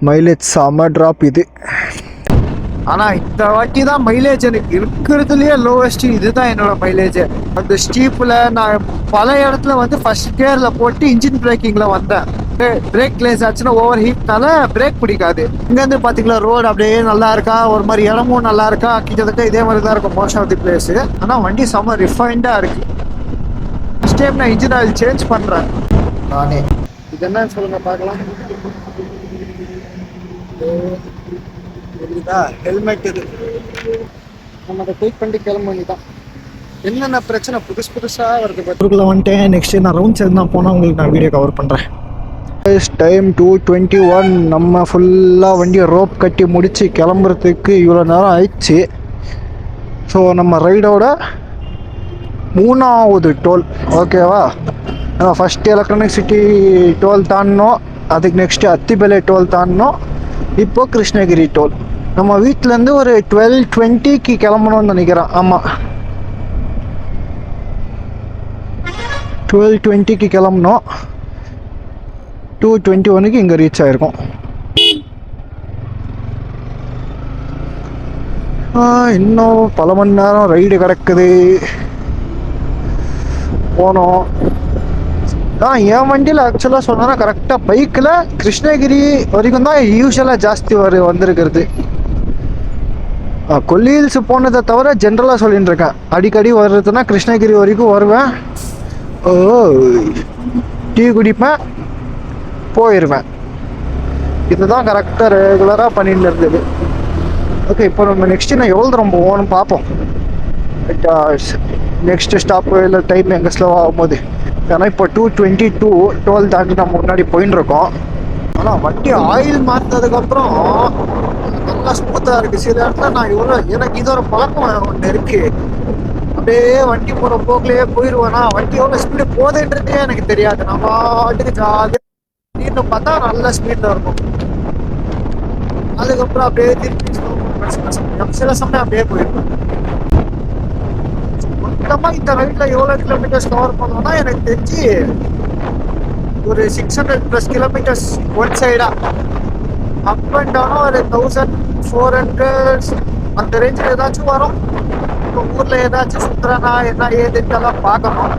Mileage செம drop இது. ஆனால் இந்த வாட்டி தான் மைலேஜ் எனக்கு இருக்கிறதுலையே லோவஸ்ட். இதுதான் என்னோட மைலேஜ். அந்த ஸ்டீப்பில் நான் பல இடத்துல வந்து ஃபர்ஸ்ட் கியரில் போட்டு இன்ஜின் பிரேக்கிங்கில் வந்தேன். பிரேக் லேஸ் ஆச்சுன்னா ஓவர் ஹீட்னால பிரேக் பிடிக்காது. இங்கேருந்து பார்த்தீங்களா ரோடு அப்படியே நல்லா இருக்கா, ஒரு மாதிரி இடமும் நல்லா இருக்கா, கிட்டத்தட்ட இதே மாதிரி தான் இருக்கும் மோஸ்ட் ஆஃப் தி பிளேஸ். ஆனால் வண்டி செம்ம ரிஃபைண்டாக இருக்கு. ஃபர்ஸ்ட் டைம் நான் இன்ஜின் ஆயில் சேஞ்ச் பண்ணுறேன் நானே. இது என்னன்னு சொல்லுங்க பார்க்கலாம். ஹெல்மெட் இது நம்ம அதை குயிக் பண்ணி கிளம்ப வேண்டியதான். என்னென்ன பிரச்சனை புதுசாக வருது பத்திரிக்கையில் வந்துட்டேன். நெக்ஸ்ட் நான் ரவுண்ட் சைடு தான் போனால் உங்களுக்கு நான் வீடியோ கவர் பண்ணுறேன். டைம் 2:21. நம்ம ஃபுல்லாக வண்டியை ரோப் கட்டி முடித்து கிளம்புறதுக்கு இவ்வளோ நேரம் ஆயிடுச்சு. ஸோ நம்ம ரைடோட 3வது டோல். ஓகேவா? ஃபஸ்ட்டு எலக்ட்ரானிக் சிட்டி டோல் தாண்டினோம், அதுக்கு நெக்ஸ்ட்டு அத்திபேலை டோல் தாண்டினோம், இப்போது கிருஷ்ணகிரி டோல். நம்ம வீட்டிலேருந்து ஒரு 12:20க்கு கிளம்பணும்னு நினைக்கிறேன். ஆமாம், 12:20க்கு கிளம்புனோம். 2:21க்கு இங்கே ரீச் ஆகிருக்கோம். இன்னும் பல மணி நேரம் ரைடு கிடக்குது. போனோம். என் வண்டியில் ஆக்சுவலாக சொன்னா கரெக்டாக பைக்கில் கிருஷ்ணகிரி வரைக்கும் தான் யூஸ்வலாக ஜாஸ்தி வந்திருக்கிறது. கொல்லி ஹில்ஸ் போனதை தவிர ஜென்ரலாக சொல்லிட்டு இருக்கேன். அடிக்கடி வர்றதுன்னா கிருஷ்ணகிரி வரைக்கும் வருவேன், டீ குடிப்பேன், போயிடுவேன். இதுதான் கரெக்டாக ரெகுலராக பண்ணிட்டு இருந்தது. ஓகே, இப்போ நம்ம நெக்ஸ்ட்டு நான் எவ்வளோ தூரம் போவோம்னு பார்ப்போம். நெக்ஸ்ட்டு ஸ்டாப்பு இல்லை டைம் எங்கே ஸ்லோவாக ஆகும்போது. ஏன்னா இப்போ 2:22 டோல் தாண்டி நம்ம முன்னாடி போயின்னு இருக்கோம். ஆனால் வண்டி ஆயில் மாற்றினதுக்கப்புறம் நல்லா ஸ்மூத்தாக இருக்குது. சில இடத்துல நான் எனக்கு இது ஒரு பழக்கம் ஒன்று இருக்குது. அப்படியே வண்டி போகிற போக்கிலேயே போயிடுவேன்னா வண்டி எவ்வளோ ஸ்பீடு போகுதுன்றதே எனக்கு தெரியாது. நான் பாட்டுக்கு ஜாலியாக திடீர்னு பார்த்தா நல்ல ஸ்பீடில் இருக்கும். அதுக்கப்புறம் அப்படியே திருப்பி சில சமயம் அப்படியே போயிடுவேன். மொத்தமாக இந்த ரைடில் எவ்வளோ கிலோமீட்டர்ஸ் கவர் பண்ணோம்னா எனக்கு தெரிஞ்சு ஒரு 600+ கிலோமீட்டர்ஸ் ஒன் சைடாக. அப் அண்ட் டவுனும் ஒரு 1400 அந்த ரேஞ்சில் ஏதாச்சும் வரும். இப்போ ஊரில் ஏதாச்சும் சுற்றுறனா என்ன ஏதுன்னெல்லாம் பார்க்கணும்.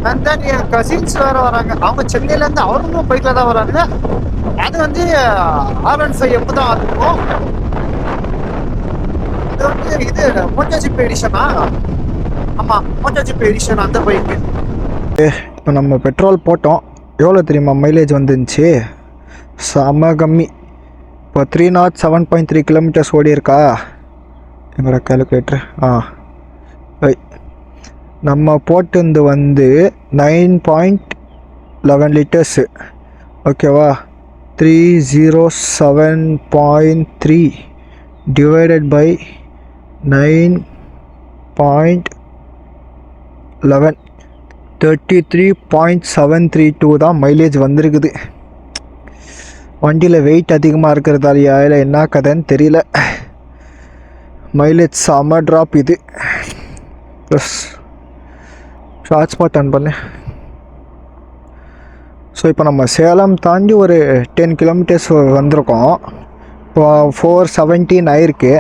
அண்ட் தென் என் கசின்ஸ் வேறு வராங்க. அவங்க சென்னையிலேருந்து அவங்களும் பைக்கில் தான் வராங்க. அது வந்து R15 எப்போ தான் இருக்கும். இது வந்து இது மோட்டோஜிப் எடிஷனா? ஆமாம், மோட்டோஜிப் எடிஷன் அந்த பைக்கு. இப்போ நம்ம பெட்ரோல் போட்டோம். எவ்வளோ தெரியுமா மைலேஜ் வந்துருந்துச்சு? செம கம்மி. இப்போ 307.3 கிலோமீட்டர்ஸ் ஓடி இருக்கா எங்களோட கால்குலேட்டர். நம்ம போட்டுருந்து வந்து 9.11 லிட்டர்ஸு. ஓகேவா? 307.3 டிவைடட் பை 9.11 33.732 தான் மைலேஜ் வந்திருக்குது. வண்டியில் வெயிட் அதிகமாக இருக்கிறதாலையா இல்லை என்ன கதைன்னு தெரியல. மைலேஜ் செம ட்ராப் இது. ப்ளஸ் ஷார்ட் ஸ்பாட் ஆன் பண்ணு. ஸோ இப்போ நம்ம சேலம் தாண்டி ஒரு 10 கிலோமீட்டர்ஸ் வந்திருக்கோம். இப்போ 417 ஆயிருக்கு.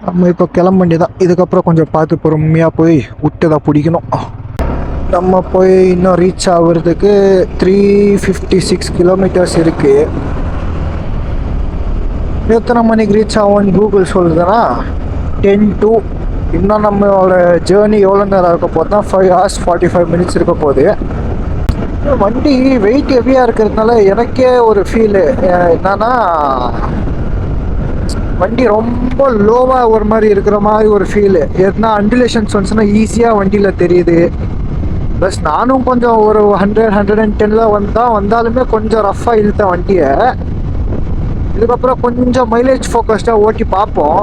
நம்ம இப்போ கிளம்ப வேண்டியதான். இதுக்கப்புறம் கொஞ்சம் பார்த்து பொறுமையாக போய் விட்டு தான் பிடிக்கணும். நம்ம போய் இன்னும் ரீச் ஆகுறதுக்கு 356 கிலோமீட்டர்ஸ் இருக்குது. எத்தனை மணிக்கு ரீச் ஆகும்னு கூகுள் சொல்லுதுன்னா 10 இன்னும் நம்மளோட ஜேர்னி எவ்வளோ நேரம் இருக்க போதுனா 5 hours 45 minutes இருக்க போகுது. வண்டி வெயிட் ஹெவியாக இருக்கிறதுனால எனக்கே ஒரு ஃபீலு என்னன்னா வண்டி ரொம்ப லோவாக ஒரு மாதிரி இருக்கிற மாதிரி ஒரு ஃபீலு. எதுனா அண்டுலேஷன்ஸ் வந்துச்சுன்னா ஈஸியாக வண்டியில் தெரியுது. ப்ளஸ் நானும் கொஞ்சம் ஒரு 100-110 வந்தாலுமே கொஞ்சம் ரஃப்பாக இழுத்தேன் வண்டியை. இதுக்கப்புறம் கொஞ்சம் மைலேஜ் ஃபோக்கஸ்டாக ஓட்டி பார்ப்போம்.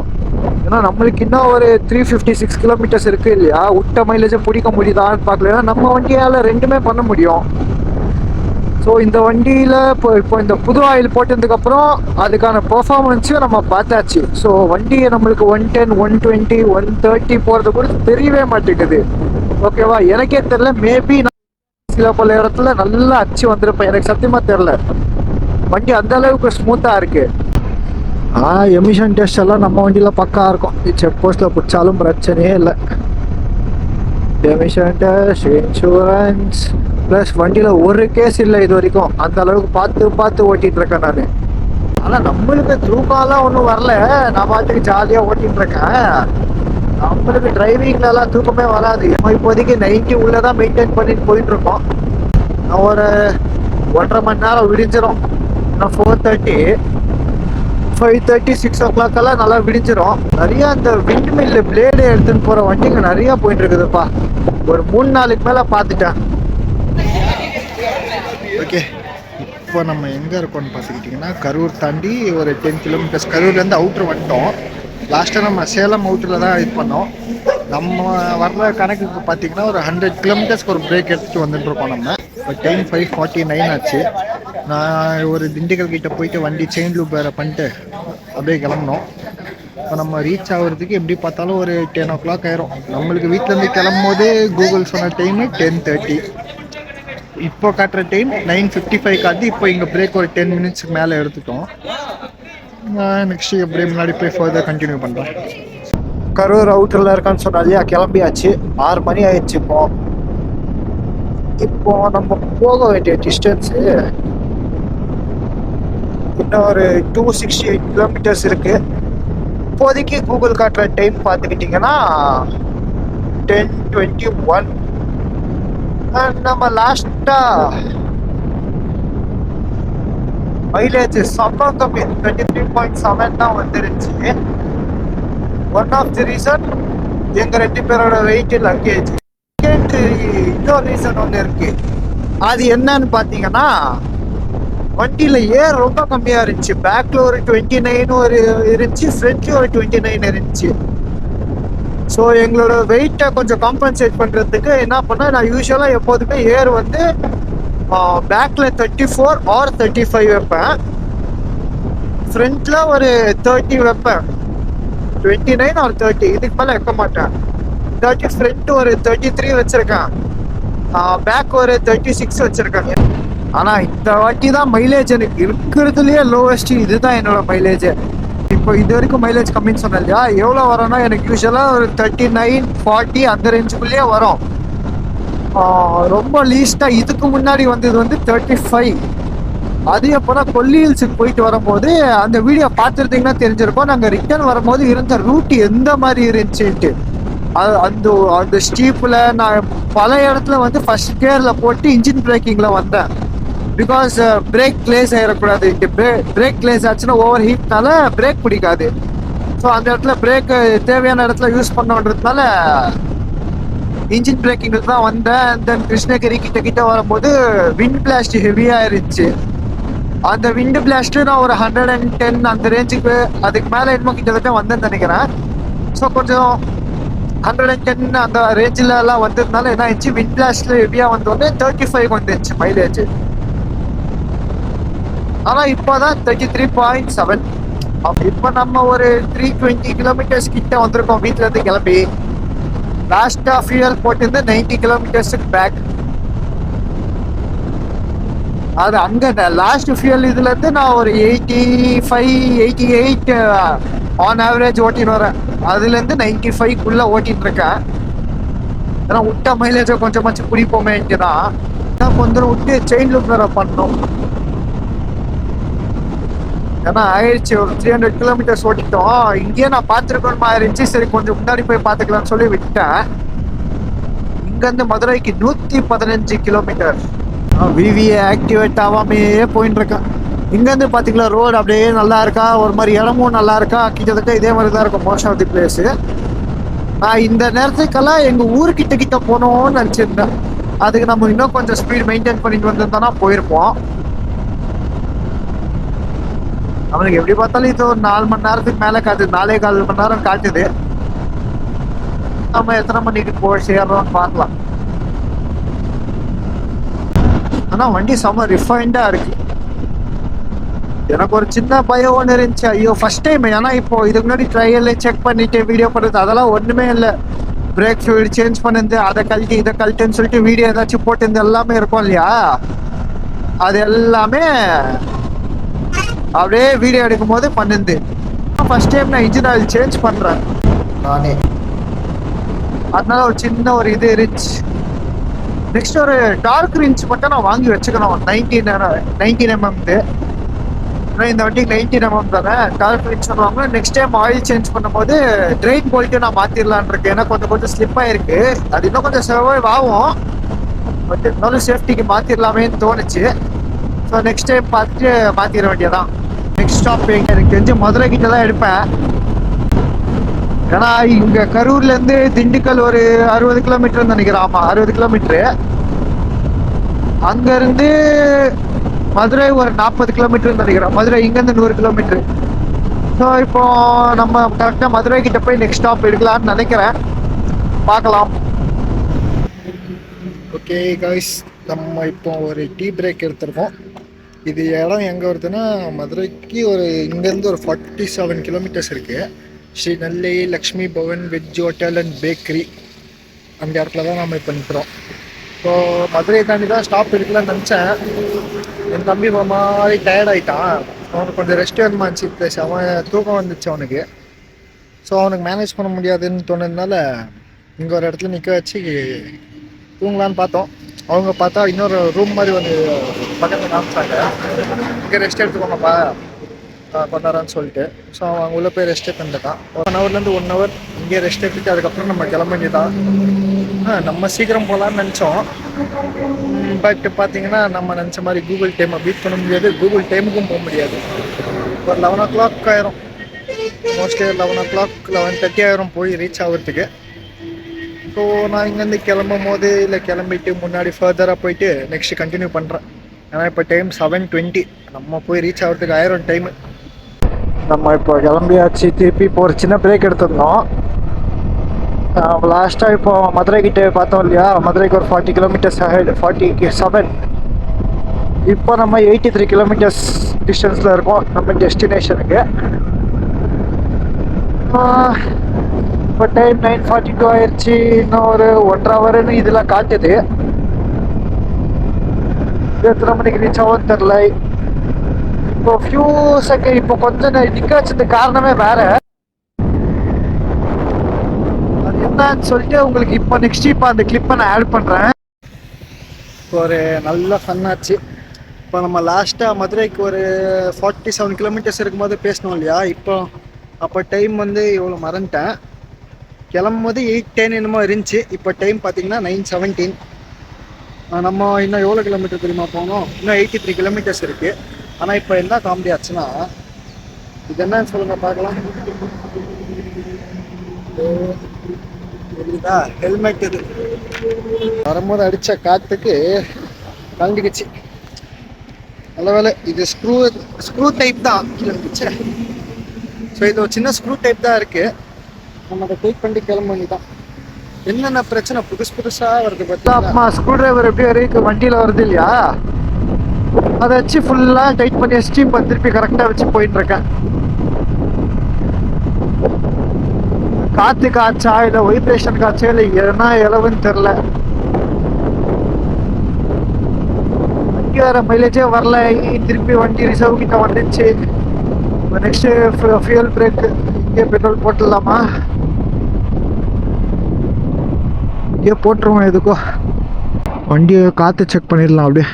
ஏன்னா நம்மளுக்கு இன்னும் ஒரு 356 கிலோமீட்டர்ஸ் இருக்குது இல்லையா, விட்ட மைலேஜை பிடிக்க முடியுதான்னு பார்க்கல. ஏன்னா நம்ம வண்டியால் ரெண்டுமே பண்ண முடியும். ஸோ இந்த வண்டியில் இப்போ இந்த புது ஆயில் போட்டதுக்கப்புறம் அதுக்கான பெர்ஃபார்மன்ஸையும் நம்ம பார்த்தாச்சு. ஸோ வண்டியை நம்மளுக்கு 110, 120, 130 போகிறது கூட தெரியவே மாட்டேங்குது. ஓகேவா, எனக்கே தெரில. மேபி சில பல இடத்துல நல்லா அச்சு வந்திருப்பேன், எனக்கு சத்தியமாக தெரில. வண்டி அந்த அளவுக்கு ஸ்மூத்தாக இருக்கு. எமிஷன் டெஸ்ட் எல்லாம் நம்ம வண்டியில் பக்கா இருக்கும். செக் போஸ்ட்டில் பிடிச்சாலும் பிரச்சனையே இல்லை. எமிஷன் டெஸ்ட், இன்சூரன்ஸ் ப்ளஸ் வண்டியில் ஒரு கேஸ் இல்லை இது வரைக்கும். அந்த அளவுக்கு பார்த்து ஓட்டிகிட்டு இருக்கேன் நான். ஆனால் நம்மளுக்கு தூக்கம்லாம் ஒன்றும் வரல. நான் பாட்டுக்கு ஜாலியாக ஓட்டிகிட்டு இருக்கேன். நம்மளுக்கு டிரைவிங்லலாம் தூக்கமே வராது. நம்ம இப்போதைக்கு 90 உள்ளே தான் மெயின்டைன் பண்ணிட்டு போயிட்டுருக்கோம். ஒரு 1.5 மணி நேரம் விடிஞ்சிடும். நான் 4:30, 5:30, 6 o'clock எல்லாம் நல்லா விடிஞ்சிடும். நிறைய அந்த விண்ட் மில்லு பிளேடு எடுத்துன்னு போகிற வண்டிங்க நிறையா போயிட்டு இருக்குதுப்பா. ஒரு 3 நாளுக்கு மேலே பார்த்துட்டேன். ஓகே, இப்போ நம்ம எங்கே இருக்கோம்னு பார்த்துக்கிட்டிங்கன்னா கரூர் தாண்டி ஒரு 10 கிலோமீட்டர்ஸ். கரூர்லேருந்து அவுட்ரு வந்துட்டோம். லாஸ்ட்டாக நம்ம சேலம் அவுட்டரில் தான் இது பண்ணோம். நம்ம வர்ற கணக்குக்கு பார்த்தீங்கன்னா ஒரு 100 கிலோமீட்டர்ஸ்க்கு ஒரு பிரேக் எடுத்துகிட்டு வந்துட்டுருக்கோம். நம்ம இப்போ டைம் 5:49 ஆச்சு. நான் ஒரு திண்டுக்கல் கிட்டே போயிட்டு வண்டி செயின் லூப் வேறு பண்ணிட்டு அப்படியே கிளம்புனோம். இப்போ நம்ம ரீச் ஆகிறதுக்கு எப்படி பார்த்தாலும் ஒரு 10 o'clock ஆயிரும். நம்மளுக்கு வீட்டிலேருந்து கிளம்பும் போது கூகுள் சொன்ன டைமு 10:30. இப்போ காட்டுற டைம் 9:55 காட்டு. இப்போ இங்கே பிரேக் ஒரு 10 மினிட்ஸ்க்கு மேலே எடுத்துட்டோம். நெக்ஸ்ட் அப்படியே முன்னாடி போய் ஃபர்தர் கண்டினியூ பண்ணுறோம். கரூர் அவுட்டரில் இருக்கான்னு சொன்னாலே கிளம்பியாச்சு. 6 மணி ஆயிடுச்சு. இப்போ நம்ம போக வேண்டிய டிஸ்டன்ஸு இன்னும் ஒரு 268 கிலோமீட்டர்ஸ் இருக்கு. இப்போதைக்கு கூகுள் காட்டுற டைம் பார்த்துக்கிட்டிங்கன்னா 10:21. நம்ம லாஸ்டா மைலேஜ் செம்ம கம்மி, 23.7 தான் வந்துருச்சு. ஒன் ஆஃப் தி ரீசன் எங்க 2 பேரோட வெயிட் லக்கேஜ். இன்னொரு ரீசன் ஒன்று இருக்கு. அது என்னன்னு பார்த்தீங்கன்னா வண்டியில ஏர் ரொம்ப கம்மியா இருந்துச்சு. பேக்ல ஒரு 29 ஒரு இருந்துச்சு, ஃப்ரண்ட்ல ஒரு 29 இருந்துச்சு. ஸோ எங்களோட வெயிட்டை கொஞ்சம் காம்பன்சேட் பண்ணுறதுக்கு என்ன பண்ணேன், நான் யூஸ்வலாக எப்போதுமே ஏர் வந்து பேக்கில் 34 or 35 வைப்பேன், ஃப்ரண்ட்டில் ஒரு 30 வைப்பேன். 29 or 30, இதுக்கு மேலே வைக்க மாட்டேன். 30 ஃப்ரண்ட் ஒரு 33 வச்சுருக்கேன், பேக் ஒரு 36 வச்சுருக்கேன். ஆனால் இந்த வாட்டி தான் மைலேஜ் எனக்கு இருக்கிறதுலையே லோவஸ்ட். இதுதான் என்னோட மைலேஜ். இப்போ இது வரைக்கும் மைலேஜ் கம்மின்னு சொன்னேன் இல்லையா, எவ்வளோ வரும்னா எனக்கு யூஸ்வலாக ஒரு 39, 40 அந்த ரேஞ்சுக்குள்ளேயே வரும். ரொம்ப லீஸ்ட்டாக இதுக்கு முன்னாடி வந்தது வந்து 35. அது எப்போனா கொல்லி ஹில்ஸுக்கு போயிட்டு வரும்போது அந்த வீடியோ பார்த்துருந்தீங்கன்னா தெரிஞ்சிருக்கோம். நாங்கள் ரிட்டர்ன் வரும்போது இருந்த ரூட் எந்த மாதிரி இருந்துச்சுன்ட்டு. அந்த ஸ்டீப்பில் நான் பல இடத்துல வந்து ஃபர்ஸ்ட் கியரில் போட்டு இன்ஜின் பிரேக்கிங்கில் வந்தேன். பிகாஸ் பிரேக் கிளேஸ் ஆகிடக்கூடாது. பிரேக் கிளேஸ் ஆச்சுன்னா ஓவர் ஹீட்னால பிரேக் பிடிக்காது. ஸோ அந்த இடத்துல பிரேக்கு தேவையான இடத்துல யூஸ் பண்ணோன்றதுனால இன்ஜின் பிரேக்கிங்கில் தான் வந்தேன். தென் கிருஷ்ணகிரி கிட்ட வரும்போது விண்ட் பிளாஸ்ட் ஹெவியாக இருந்துச்சு. அந்த விண்ட் பிளாஸ்ட்டு நான் ஒரு 110 அந்த ரேஞ்சுக்கு, அதுக்கு மேலே என்னமோ கிட்டத்தட்ட வந்தேன்னு நினைக்கிறேன். ஸோ கொஞ்சம் 110 அந்த ரேஞ்சில் எல்லாம் வந்ததுனால என்ன ஆயிடுச்சு, விண்ட் பிளாஸ்ட்ல ஹெவியாக வந்தோடனே 35 வந்துருச்சு மைலேஜ். ஆனால் இப்போ தான் 33.7. இப்போ நம்ம ஒரு 320 கிலோமீட்டர்ஸ் கிட்ட வந்திருக்கோம் வீட்டிலேருந்து கிளம்பி. லாஸ்ட்டாக ஃபியூயல் போட்டிருந்து 90 கிலோமீட்டர்ஸுக்கு பேக். அது அங்கே லாஸ்ட் ஃபியூயல் இதுலேருந்து நான் ஒரு 85, 88 ஆன் ஆவரேஜ் ஓட்டின்னு வரேன். அதுலேருந்து 95 ஓட்டின்னு இருக்கேன். ஏன்னா விட்ட மைலேஜை கொஞ்சமாச்சு பிடிப்போமேன்ட்டு தான் கொஞ்சம் விட்டு செயின் லூப் வேற பண்ணோம். ஏன்னா ஆயிடுச்சு ஒரு 300 கிலோமீட்டர்ஸ் ஓட்டிட்டோம். இங்கேயே நான் பார்த்துருக்கணுமா இருந்துச்சு. சரி கொஞ்சம் முன்னாடி போய் பார்த்துக்கலாம்னு சொல்லி விட்டேன். இங்கேருந்து மதுரைக்கு 115 கிலோமீட்டர். விவிஏ ஆக்டிவேட் ஆகாமையே போயின்னு இருக்கேன். இங்கேருந்து பார்த்தீங்களா ரோடு அப்படியே நல்லா இருக்கா, ஒரு மாதிரி இடமும் நல்லா இருக்கா. கிட்டத்தட்ட இதே மாதிரி தான் இருக்கும் மோஸ்ட் ஆஃப் தி பிளேஸு. நான் இந்த நேரத்துக்கெல்லாம் எங்கள் ஊருக்கிட்ட போகணும்னு நினச்சிருந்தேன். அதுக்கு நம்ம இன்னும் கொஞ்சம் ஸ்பீட் மெயின்டைன் பண்ணிட்டு வந்திருந்தோம்னா போயிருப்போம். அவனுக்கு எப்படி பார்த்தாலும் இது ஒரு 4 மணி நேரத்துக்கு மேலே காட்டுது, 4.25 மணி நேரம் காட்டுது. நம்ம எத்தனை மணிக்கு போய் சேர்றோம்னு பார்க்கலாம். ஆனால் வண்டி செம்ம ரிஃபைண்டாக இருக்கு. எனக்கு ஒரு சின்ன பயம் ஒன்று இருந்துச்சு, ஐயோ ஃபர்ஸ்ட் டைம். ஏன்னா இப்போ இதுக்கு முன்னாடி ட்ரையல்ல செக் பண்ணிட்டு வீடியோ பண்ணுறது அதெல்லாம் ஒன்றுமே இல்லை. பிரேக் ஃப்ளூயிட் சேஞ்ச் பண்ணிருந்து அதை கழட்டி இதை கழட்டுன்னு சொல்லிட்டு வீடியோ ஏதாச்சும் போட்டு எல்லாமே இருக்கும் இல்லையா, அது எல்லாமே அப்படியே வீடியோ எடுக்கும் போது பண்ணிருந்து. ஃபர்ஸ்ட் டைம் நான் இன்ஜின் ஆயில் சேஞ்ச் பண்ணுறேன் நானே, அதனால ஒரு சின்ன ஒரு இது இருந்துச்சு. நெக்ஸ்ட் ஒரு டார்க் ரிஞ்ச் மட்டும் நான் வாங்கி வச்சுக்கணும் 19 mm. இந்த வண்டிக்கு 19 mm தானே டார்க் ரிஞ்ச் சொல்லுவாங்க. நெக்ஸ்ட் டைம் ஆயில் சேஞ்ச் பண்ணும்போது ட்ரெயின் போல்ட்டு நான் மாற்றிடலான் இருக்கேன். ஏன்னா கொஞ்சம் ஸ்லிப் ஆயிருக்கு, அது இன்னும் கொஞ்சம் சர்வைவ் ஆகும், பட் இருந்தாலும் சேஃப்டிக்கு மாற்றிடலாமேன்னு தோணுச்சு. ஸோ நெக்ஸ்ட் டைம் பார்த்துட்டு மாற்றிட வேண்டியதான். நெக்ஸ்ட் ஸ்டாப் எனக்கு தெரிஞ்சு மதுரை கிட்ட தான் எடுப்பேன். ஏன்னா இங்கே கரூர்லேருந்து திண்டுக்கல் ஒரு 60 கிலோமீட்டர்னு நினைக்கிறேன். ஆமாம் 60 கிலோமீட்ரு. அங்கேருந்து மதுரை ஒரு 40 கிலோமீட்டர்னு நினைக்கிறேன். மதுரை இங்கேருந்து 100 கிலோமீட்ரு. ஸோ இப்போ நம்ம கரெக்டாக மதுரை கிட்ட போய் நெக்ஸ்ட் ஸ்டாப் எடுக்கலான்னு நினைக்கிறேன், பார்க்கலாம். ஓகே காய்ஸ், நம்ம இப்போ ஒரு டீ பிரேக் எடுத்திருக்கோம். இது இடம் எங்கே வருதுன்னா, மதுரைக்கு ஒரு இங்கேருந்து ஒரு 47 கிலோமீட்டர்ஸ் இருக்குது. Sri Nellai Lakshmi Bhavan veg hotel and bakery, அந்த இடத்துல தான் நம்ம இப்போ நிற்கிறோம். ஸோ மதுரையை தாண்டி தான் ஸ்டாப் எடுக்கலான்னு நினச்சேன். என் தம்பி மாதிரி டயர்ட் ஆகிட்டான், அவனுக்கு கொஞ்சம் ரெஸ்ட் வேணுமா இருந்துச்சு. ப்ளஸ் அவன் தூக்கம் வந்துச்சு அவனுக்கு. ஸோ அவனுக்கு மேனேஜ் பண்ண முடியாதுன்னு தோணுதுனால இங்கே ஒரு இடத்துல நிற்க வச்சு தூங்கலான்னு பார்த்தோம். அவங்க பார்த்தா இன்னொரு ரூம் மாதிரி வந்து பக்கத்தில் காமிச்சாங்க, இங்கே ரெஸ்ட் எடுத்துக்கோங்கப்பா கொஞ்ச நேரம்னு சொல்லிட்டு. ஸோ அவங்க உள்ளே போய் ரெஸ்ட் எடுத்துட்டான். 1 ஹவர்லேருந்து 1 ஹவர் இங்கே ரெஸ்ட் எடுத்துட்டு அதுக்கப்புறம் நம்ம கிளம்ப வேண்டியதான். நம்ம சீக்கிரம் போகலான்னு நினச்சோம், பட் பார்த்தீங்கன்னா நம்ம நினச்ச மாதிரி கூகுள் டைமை பீட் பண்ண முடியாது, கூகுள் டைமுக்கும் போக முடியாது. ஒரு 11 o'clock ஆயிரும், மோஸ்ட்லி 11 o'clock 11:30 ஆயிரும் போய் ரீச் ஆகிறதுக்கு. ஸோ நான் இங்கேருந்து கிளம்பும் போது இல்லை கிளம்பிட்டு முன்னாடி ஃபர்தராக போயிட்டு நெக்ஸ்ட்டு கண்டினியூ பண்ணுறேன். ஏன்னா இப்போ டைம் 7:20, நம்ம போய் ரீச் ஆகிறதுக்கு ஆயிரம் டைமு. நம்ம இப்போ கிளம்பியாச்சு. திருப்பி இப்போ ஒரு சின்ன பிரேக் எடுத்துருந்தோம். லாஸ்ட்டாக இப்போ மதுரை கிட்டே பார்த்தோம் இல்லையா, மதுரைக்கு ஒரு 40 கிலோமீட்டர்ஸ் ஹெட், 47. இப்போ நம்ம 83 கிலோமீட்டர்ஸ் டிஸ்டன்ஸில் இருக்கோம் நம்ம டெஸ்டினேஷனுக்கு. இப்போ டைம் 9:42 ஆயிடுச்சு. இன்னும் ஒரு 1.5 ஹவர்னு இதில் காட்டுது. எத்தனை மணிக்கு ரீச் ஆகும் தெரில. இப்போ ஃபியூ செகண்ட் இப்போ கொஞ்சம் நிற்க வச்சதுக்கு காரணமே வேற. அது என்னன்னு சொல்லிட்டு உங்களுக்கு இப்போ நெக்ஸ்ட் இப்போ அந்த கிளிப்பை நான் ஆட் பண்ணுறேன். ஒரு நல்ல ஃபன் ஆச்சு. இப்போ நம்ம லாஸ்ட்டாக மதுரைக்கு ஒரு 47 கிலோமீட்டர்ஸ் இருக்கும்போது பேசணும் இல்லையா, இப்போ அப்போ டைம் வந்து இவ்வளோ மறந்துட்டேன். கிளம்பும் போது 8:10 என்னமோ இருந்துச்சு. இப்போ டைம் பார்த்தீங்கன்னா 9:17. நம்ம இன்னும் எவ்வளோ கிலோமீட்டர் தெரியுமா போகணும், இன்னும் 83 கிலோமீட்டர்ஸ் இருக்குது. ஆனால் இப்போ என்ன காமெடி ஆச்சுன்னா, இது என்னன்னு சொல்லுங்க பார்க்கலாம். தெரியுதா, ஹெல்மெட் இது வரும்போது அடித்த காற்றுக்கு கலந்துக்குச்சு. நல்ல வேலை இது ஸ்க்ரூ டைப் தான் கிளம்பிச்சு. ஸோ இது ஒரு சின்ன ஸ்க்ரூ டைப் தான் இருக்குது, நம்ம அதை டைட் பண்ணி கிளம்ப வேண்டியதான். என்னென்ன பிரச்சனை புதுசாக வருது பார்த்தா, அம்மா ஸ்க்ரூ டிரைவர் எப்படி வரைக்கும் வண்டியில் வருது இல்லையா, அதை வச்சு ஃபுல்லாக டைட் பண்ணி வச்சுட்டு இப்போ திருப்பி கரெக்டாக வச்சு போயிட்டுருக்கேன். காற்று காய்ச்சா இல்லை வைப்ரேஷன் காய்ச்சா இல்லை என்ன இளவுன்னு தெரில. வண்டி வேறு மைலேஜே வரல. திருப்பி வண்டி ரிசர்வ் கிட்ட வந்துச்சு. நெக்ஸ்ட்டு ஃபியூல் பிரேக், இங்கே பெட்ரோல் போட்டுடலாமா, இங்கே போட்டுருவோம். எதுக்கோ வண்டியை காற்று செக் பண்ணிடலாம் அப்படியே.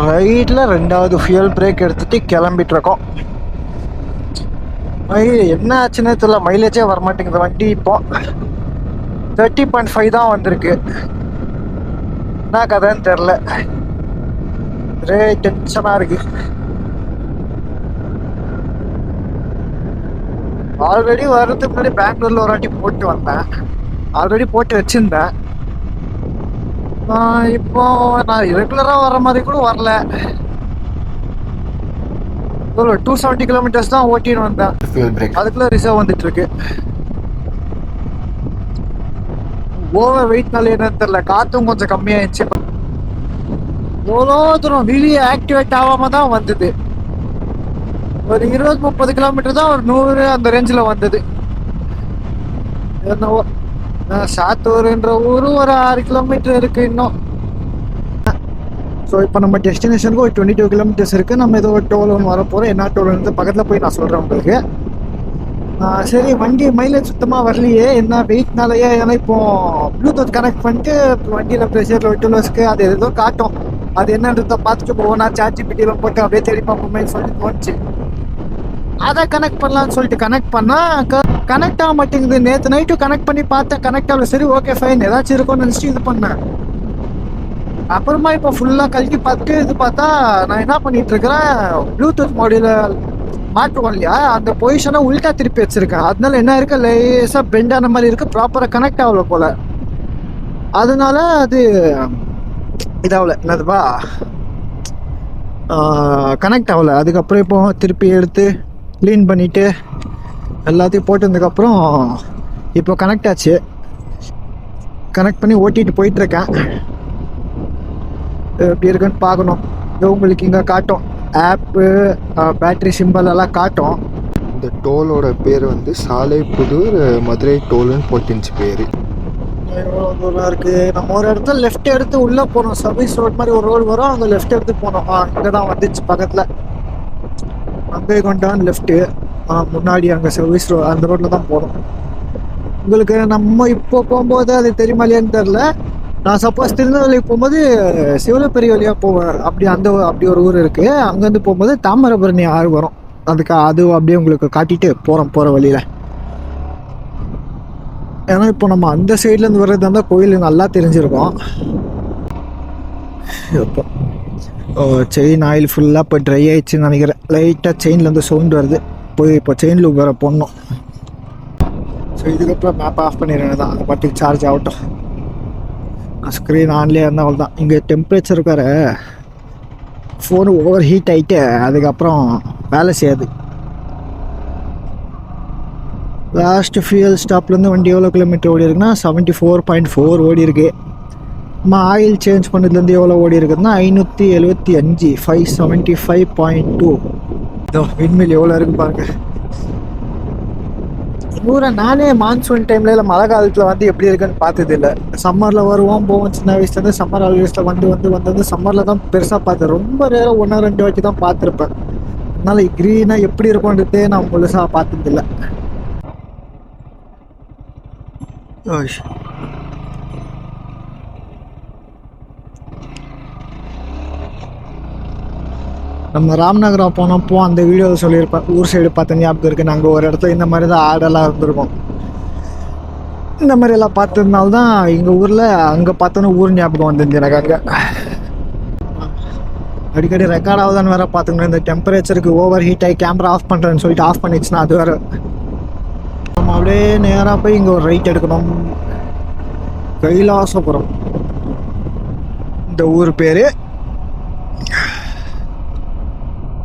ரைட்டில் 2வது ஃபியூல் பிரேக் எடுத்துகிட்டு கிளம்பிட்டுருக்கோம். என்ன ஆச்சுன்னே தெரியல, மைலேஜே வரமாட்டேங்குது வண்டி. இப்போ 30.5 தான் வந்திருக்கு. என்ன கதைன்னு தெரில, ஒரே டென்ஷனாக இருக்கு. ஆல்ரெடி வர்றதுக்கு முன்னாடி பெங்களூரில் ஒரு வாட்டி போட்டு வந்தேன், ஆல்ரெடி போட்டு வச்சுருந்தேன். இப்போ நான் ரெகுலராக வர்ற மாதிரி கூட வரல. 270 கிலோமீட்டர்ஸ் தான் ஓட்டின்னு வந்தேன். Fuel break. அதுக்குள்ள ரிசர்வ் வந்துட்டு இருக்கு. ஓவர் வெயிட்னால என்னன்னு தெரியல, காத்தும் கொஞ்சம் கம்மியாயிடுச்சு. எவ்வளோ தூரம் வெளியே ஆக்டிவேட் ஆகாம தான் வந்தது. ஒரு 20-30 கிலோமீட்டர் தான், ஒரு 100 அந்த ரேஞ்சில் வந்தது. என்னவோ சாத்தூர்ன்ற ஊரு ஒரு 6 கிலோமீட்டர் இருக்கு இன்னும். ஸோ இப்போ நம்ம டெஸ்டினேஷனுக்கு ஒரு 22 கிலோமீட்டர்ஸ் இருக்குது. நம்ம ஏதோ ஒரு டோல் ஒன்று வர போகிறோம். என்ன டோல்ன்றது பக்கத்தில் போய் நான் சொல்கிறேன் உங்களுக்கு. சரி, வண்டி மைலேஜ் சுத்தமாக வரலையே, என்ன வெயிட்னாலயே. ஏன்னா இப்போ ப்ளூடூத் கனெக்ட் பண்ணிட்டு வண்டியில் ப்ரெஷர் லெவல்ஸ்க்கு அது ஏதோ காட்டும். அது என்னன்றத பார்த்துட்டு போவோம். நான் ChatGPT போட்டு அப்படியே தேடி பார்ப்போமே சொல்லி தோணுச்சு. அதை கனெக்ட் பண்ணலான்னு சொல்லிட்டு கனெக்ட் பண்ணால் கனெக்ட் ஆக மாட்டேங்குது. நேற்று நைட்டு கனெக்ட் பண்ணி பார்த்தேன், கனெக்ட் ஆகல. சரி, ஓகே ஃபைன், ஏதாச்சும் இருக்கும்னு நினச்சிட்டு இது பண்ணேன். அப்புறமா இப்போ ஃபுல்லாக கழட்டி பார்த்துட்டு இது பார்த்தா நான் என்ன பண்ணிட்டு இருக்கிறேன், ப்ளூடூத் மாடியூல மாட்டுவோம் இல்லையா, அந்த பொசிஷனை உள்டா திருப்பி வச்சிருக்கேன். அதனால என்ன இருக்கு, லேசாக பெண்ட் ஆன மாதிரி இருக்கு, ப்ராப்பராக கனெக்ட் ஆகல போல. அதனால அது இதாகல, என்னதுப்பா, கனெக்ட் ஆகல. அதுக்கப்புறம் இப்போ திருப்பி எடுத்து க்ளீன் பண்ணிட்டு எல்லாத்தையும் போட்டதுக்கப்புறம் இப்போ கனெக்ட் ஆச்சு. கனெக்ட் பண்ணி ஓட்டிட்டு போயிட்டு இருக்கேன். எப்படி இருக்குன்னு பார்க்கணும். உங்களுக்கு இங்கே காட்டும் ஆப்பு, பேட்ரி சிம்பல் எல்லாம் காட்டும். இந்த டோலோட பேர் வந்து சாலைப்புதூர் மதுரை டோல்னு போட்டுச்சு பேர். எவ்வளோ தூரம் இருக்குது. நம்ம ஒரு இடத்துல லெஃப்ட் எடுத்து உள்ளே போகணும். சர்வீஸ் ரோட் மாதிரி ஒரு ரோடு வரும், அங்கே லெஃப்ட் எடுத்து போகணும். இங்கே தான் வந்துச்சு பக்கத்தில். அங்கே கொண்டான் லெஃப்ட்டு. முன்னாடி அங்கே சர்வீஸ் ரோட், அந்த ரோட்டில் தான் போகணும். உங்களுக்கு நம்ம இப்போ போகும்போது அது தெரியுமா இல்லையான்னு தெரில. நான் சப்போஸ் திருநெல்வேலிக்கு போகும்போது சிவலப்பெரிய வழியாக போவேன். அப்படி ஒரு ஊர் இருக்குது. அங்கேருந்து போகும்போது தாமிரபரணி ஆறு வரும். அது அப்படியே உங்களுக்கு காட்டிட்டு போகிற வழியில். ஏன்னா இப்போ நம்ம அந்த சைட்லேருந்து வர்றது இருந்தால் கோயில் நல்லா தெரிஞ்சிருக்கும். இப்போ செயின் ஆயில் ஃபுல்லாக இப்போ ட்ரை ஆயிடுச்சுன்னு நினைக்கிறேன். லைட்டாக செயின்லேருந்து சவுண்ட் வருது. இப்போ செயின் லூப் வேறு போடணும். ஸோ இதுக்கப்புறம் மேப் ஆஃப் பண்ணிடுறேன் தான், அது பாட்டுக்கு சார்ஜ் ஆகட்டும். ஸ்க்ரீன் ஆன்லேயே இருந்தால் அவ்வளோ தான். இங்கே டெம்பரேச்சர் இருக்கார ஃபோனு ஓவர் ஹீட் ஆகிட்டு அதுக்கப்புறம் வேலை செய்யாது. லாஸ்ட் ஃபியூயல் ஸ்டாப்லேருந்து வண்டி எவ்வளோ கிலோமீட்டர் ஓடி இருக்குன்னா 74.4 ஓடி இருக்கு. நம்ம ஆயில் சேஞ்ச் பண்ணதுலேருந்து எவ்வளோ ஓடி இருக்குதுன்னா 575, 575.2. இதோ விண்மில் எவ்வளோ இருக்குது பாருங்க. ஊரை நானே மான்சூன் டைம்ல இல்லை மழை காலத்தில் வந்து எப்படி இருக்குன்னு பார்த்தது இல்லை. சம்மரில் வருவோம் போவோம். சின்ன வயசுலேருந்து சம்மர் ஹாலிடேஸில் வந்து சம்மரில் தான் பெருசாக பார்த்தேன். ரொம்ப நேரம் 1-2 வாட்டி தான் பார்த்துருப்பேன். அதனால க்ரீனாக எப்படி இருக்கும்ன்றதே நான் முழுசாக பார்த்ததில்லை. நம்ம ராமநகரம் போனப்போ அந்த வீடியோவில் சொல்லியிருப்பேன். ஊர் சைடு பார்த்து ஞாபகம் இருக்குது. நாங்கள் ஒரு இடத்துல இந்த மாதிரி தான் ஆடெல்லாம் இருந்திருக்கோம். இந்த மாதிரி எல்லாம் பார்த்ததுனால்தான் எங்கள் ஊரில் அங்கே பார்த்தோன்னா ஊர் ஞாபகம் வந்துருந்துச்சு எனக்கு. அங்கே அடிக்கடி ரெக்கார்ட் ஆகுதான்னு வேறு பார்த்துக்கணும். இந்த டெம்பரேச்சருக்கு ஓவர் ஹீட் ஆகி கேமரா ஆஃப் பண்ணுறேன்னு சொல்லிட்டு ஆஃப் பண்ணிடுச்சுன்னா அது வேறு. நம்ம அப்படியே நேராக போய் இங்கே ஒரு ரைட் எடுக்கணும். கைலாசபுரம் இந்த ஊர் பேர்.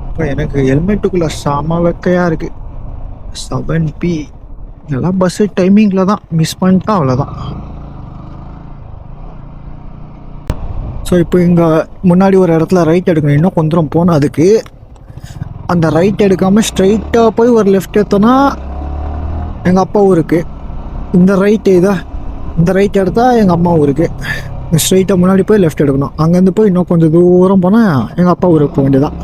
இப்போ எனக்கு ஹெல்மெட்டுக்குள்ளே செம வெக்கையாக இருக்குது. 7P இதெல்லாம் பஸ்ஸு டைமிங்கில் தான், மிஸ் பண்ணிட்டா அவ்வளோதான். ஸோ இப்போ இங்கே முன்னாடி ஒரு இடத்துல ரைட் எடுக்கணும். இன்னும் கொஞ்சம் தூரம் போகணும். அதுக்கு அந்த ரைட் எடுக்காமல் ஸ்ட்ரைட்டாக போய் ஒரு லெஃப்ட் எடுத்தோன்னா எங்கள் அப்பா ஊருக்கு. இந்த ரைட் எடுத்தால் எங்கள் அம்மா ஊருக்கு. ஸ்ட்ரைட்டாக முன்னாடி போய் லெஃப்ட் எடுக்கணும். அங்கேருந்து போய் இன்னும் கொஞ்சம் தூரம் போனால் எங்கள் அப்பா ஊருக்கு போக வேண்டியதான்.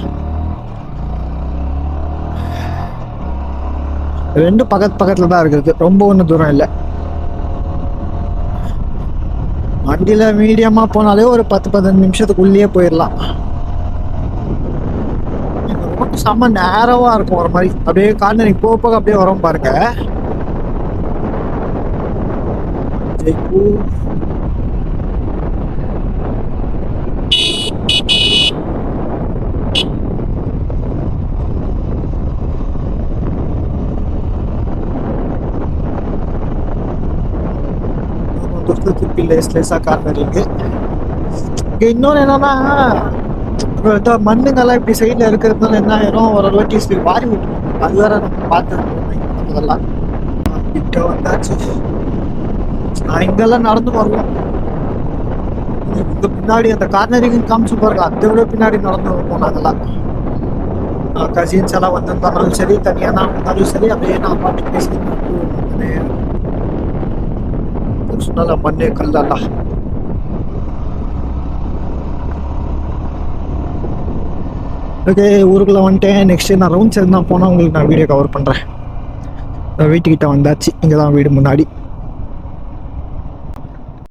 ரெண்டும் பக்கத்தில் தான் இருக்குது. ரொம்ப ஒன்றும் தூரம் இல்லை. வண்டியில் மீடியமாக போனாலே ஒரு 10-15 நிமிஷத்துக்குள்ளேயே போயிடலாம். ரோட்டு செம்ம நேரவாக இருக்கும். ஒரு மாதிரி அப்படியே கார்னரிங் போக அப்படியே வரும் பாருங்க. திருப்பி லேசாக கார்னரிங்கு. இங்கே இன்னொன்று என்னன்னா, மண்ணுங்கெல்லாம் இப்படி சைடில் இருக்கிறதுனால என்ன ஆயிரும் ஒரு வாட்டி சரி வாரி விட்டு அது வேற நம்ம பார்த்து அதெல்லாம் கிட்ட வந்தாச்சு. நான் இங்கெல்லாம் நடந்து வருவோம். இங்க பின்னாடி அந்த கார்னரிங் காமிச்சு பாருங்க, அதை விட பின்னாடி நடந்து வருவோம் நாங்கெல்லாம். கசின்ஸ் எல்லாம் வந்திருந்தாலும் சரி, தனியாக நான் வந்தாலும் சரி, அப்படியே நான் பாட்டு பேசிட்டு சொன்னால மண்ணே கல்லெல்லாம். ஓகே, ஊருக்குள்ள வந்துட்டேன். நெக்ஸ்ட் நான் ரவுண்ட் சைடு தான் போனால் உங்களுக்கு நான் வீடியோ கவர் பண்ணுறேன். வீட்டுக்கிட்ட வந்தாச்சு. இங்கே தான் வீடு முன்னாடி.